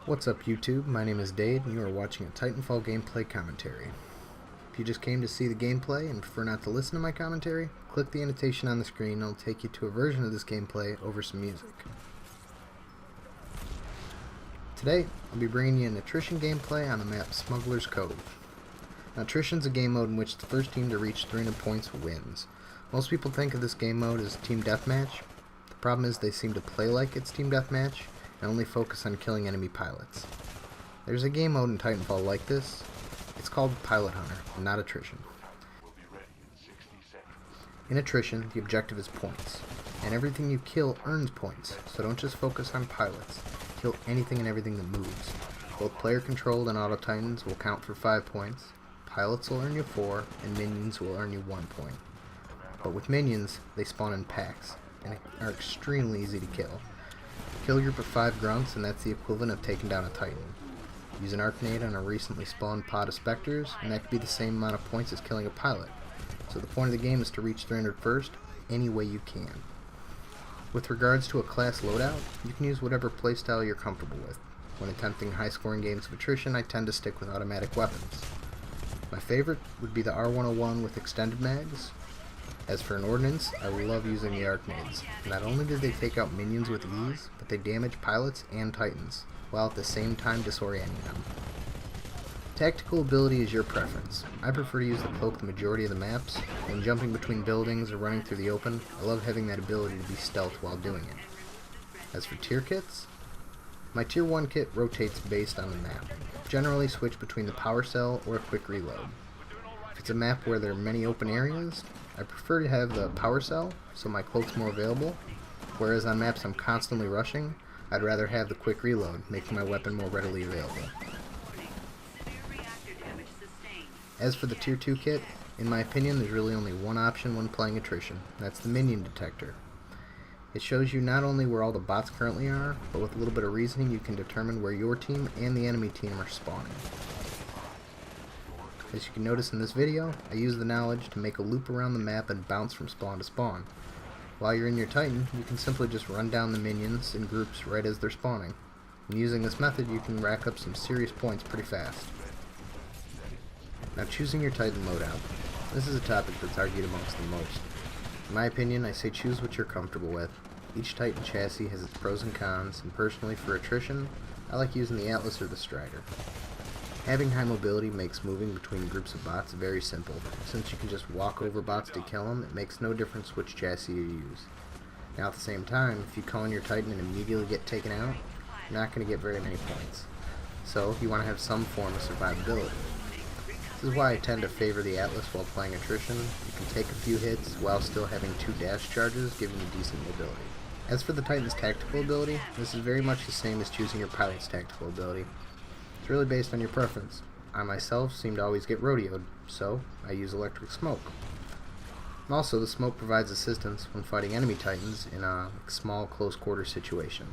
What's up YouTube? My name is Dade and you are watching a Titanfall gameplay commentary. If you just came to see the gameplay and prefer not to listen to my commentary, click the annotation on the screen and it'll take you to a version of this gameplay over some music. Today, I'll be bringing you an Attrition gameplay on the map Smugglers Cove. Now, Attrition's a game mode in which the first team to reach 300 points wins. Most people think of this game mode as Team Deathmatch. The problem is they seem to play like it's Team Deathmatch and only focus on killing enemy pilots. There's a game mode in Titanfall like this. It's called Pilot Hunter, and not Attrition. In Attrition, the objective is points, and everything you kill earns points, so don't just focus on pilots. Kill anything and everything that moves. Both player-controlled and auto-titans will count for 5 points, pilots will earn you 4, and minions will earn you 1 point. But with minions, they spawn in packs, and are extremely easy to kill. Kill a group of 5 grunts, and that's the equivalent of taking down a titan. Use an arc nade on a recently spawned pod of specters, and that could be the same amount of points as killing a pilot. So the point of the game is to reach 300 first, any way you can. With regards to a class loadout, you can use whatever playstyle you're comfortable with. When attempting high-scoring games of Attrition, I tend to stick with automatic weapons. My favorite would be the R101 with extended mags. As for an ordnance, I love using the arc nades. Not only do they take out minions with ease, but they damage pilots and titans, while at the same time disorienting them. Tactical ability is your preference. I prefer to use the cloak the majority of the maps. When jumping between buildings or running through the open, I love having that ability to be stealth while doing it. As for tier kits, my tier 1 kit rotates based on the map. Generally switch between the power cell or a quick reload. If it's a map where there are many open areas, I prefer to have the power cell, so my cloak's more available, whereas on maps I'm constantly rushing, I'd rather have the quick reload, making my weapon more readily available. As for the tier 2 kit, in my opinion there's really only one option when playing Attrition, that's the minion detector. It shows you not only where all the bots currently are, but with a little bit of reasoning you can determine where your team and the enemy team are spawning. As you can notice in this video, I use the knowledge to make a loop around the map and bounce from spawn to spawn. While you're in your Titan, you can simply just run down the minions in groups right as they're spawning. And using this method, you can rack up some serious points pretty fast. Now, choosing your Titan loadout. This is a topic that's argued amongst the most. In my opinion, I say choose what you're comfortable with. Each Titan chassis has its pros and cons, and personally for Attrition, I like using the Atlas or the Strider. Having high mobility makes moving between groups of bots very simple. Since you can just walk over bots to kill them, it makes no difference which chassis you use. Now at the same time, if you call in your Titan and immediately get taken out, you're not going to get very many points. So you want to have some form of survivability. This is why I tend to favor the Atlas while playing Attrition. You can take a few hits while still having 2 dash charges, giving you decent mobility. As for the Titan's tactical ability, this is very much the same as choosing your pilot's tactical ability. It's really based on your preference. I myself seem to always get rodeoed, so I use electric smoke. And also, the smoke provides assistance when fighting enemy titans in a small close quarter situation.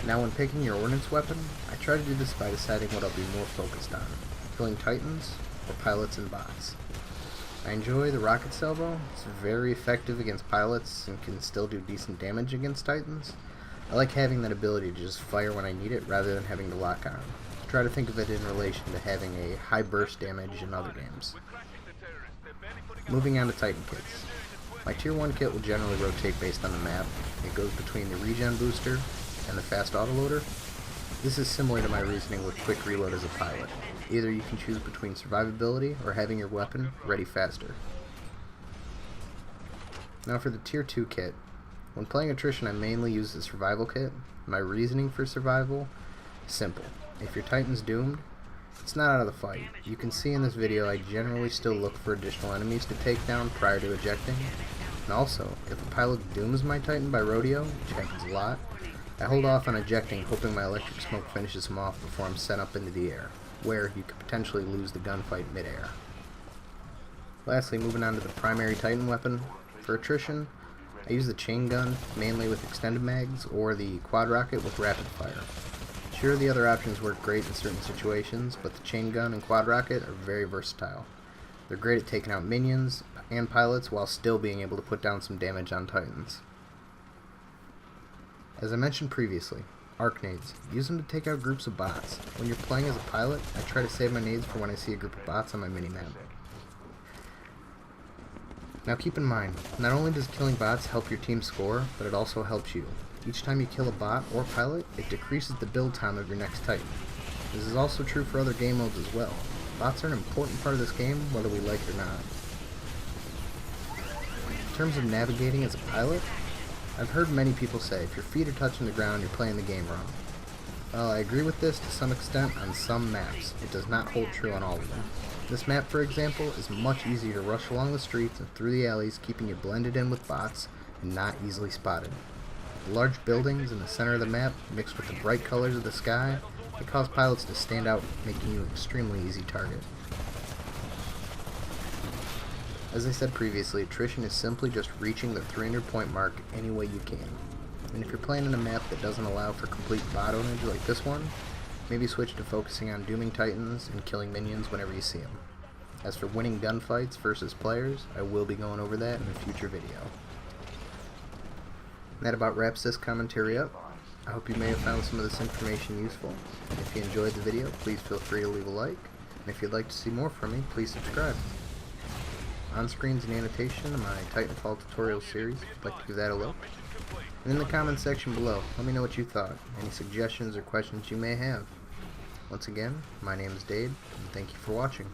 Now when picking your ordnance weapon, I try to do this by deciding what I'll be more focused on, killing titans or pilots and bots. I enjoy the rocket salvo. It's very effective against pilots and can still do decent damage against titans. I like having that ability to just fire when I need it rather than having to lock on. Try to think of it in relation to having a high burst damage in other games. Moving on to Titan kits. My tier 1 kit will generally rotate based on the map. It goes between the regen booster and the fast autoloader. This is similar to my reasoning with quick reload as a pilot. Either you can choose between survivability or having your weapon ready faster. Now for the tier 2 kit. When playing Attrition, I mainly use the survival kit. My reasoning for survival is simple. If your Titan's doomed, it's not out of the fight. You can see in this video I generally still look for additional enemies to take down prior to ejecting. And also, if a pilot dooms my Titan by rodeo, which happens a lot, I hold off on ejecting, hoping my electric smoke finishes him off before I'm sent up into the air, where you could potentially lose the gunfight mid-air. Lastly, moving on to the primary Titan weapon. For Attrition, I use the chain gun, mainly with extended mags, or the quad rocket with rapid fire. Sure, the other options work great in certain situations, but the chain gun and quad rocket are very versatile. They're great at taking out minions and pilots while still being able to put down some damage on titans. As I mentioned previously, Arc nades. Use them to take out groups of bots. When you're playing as a pilot, I try to save my nades for when I see a group of bots on my minimap. Now keep in mind, not only does killing bots help your team score, but it also helps you. Each time you kill a bot or pilot, it decreases the build time of your next Titan. This is also true for other game modes as well. Bots are an important part of this game, whether we like it or not. In terms of navigating as a pilot, I've heard many people say if your feet are touching the ground, you're playing the game wrong. Well, I agree with this to some extent on some maps. It does not hold true on all of them. This map, for example, is much easier to rush along the streets and through the alleys, keeping you blended in with bots and not easily spotted. The large buildings in the center of the map, mixed with the bright colors of the sky, they cause pilots to stand out, making you an extremely easy target. As I said previously, attrition is simply just reaching the 300 point mark any way you can. And if you're playing in a map that doesn't allow for complete bot ownage like this one, maybe switch to focusing on dooming Titans and killing minions whenever you see them. As for winning gunfights versus players, I will be going over that in a future video. And that about wraps this commentary up. I hope you may have found some of this information useful. If you enjoyed the video, please feel free to leave a like. And if you'd like to see more from me, please subscribe. On screen's an annotation of my Titanfall tutorial series, if you'd like to give that a look. And in the comments section below, let me know what you thought, any suggestions or questions you may have. Once again, my name is Dade, and thank you for watching.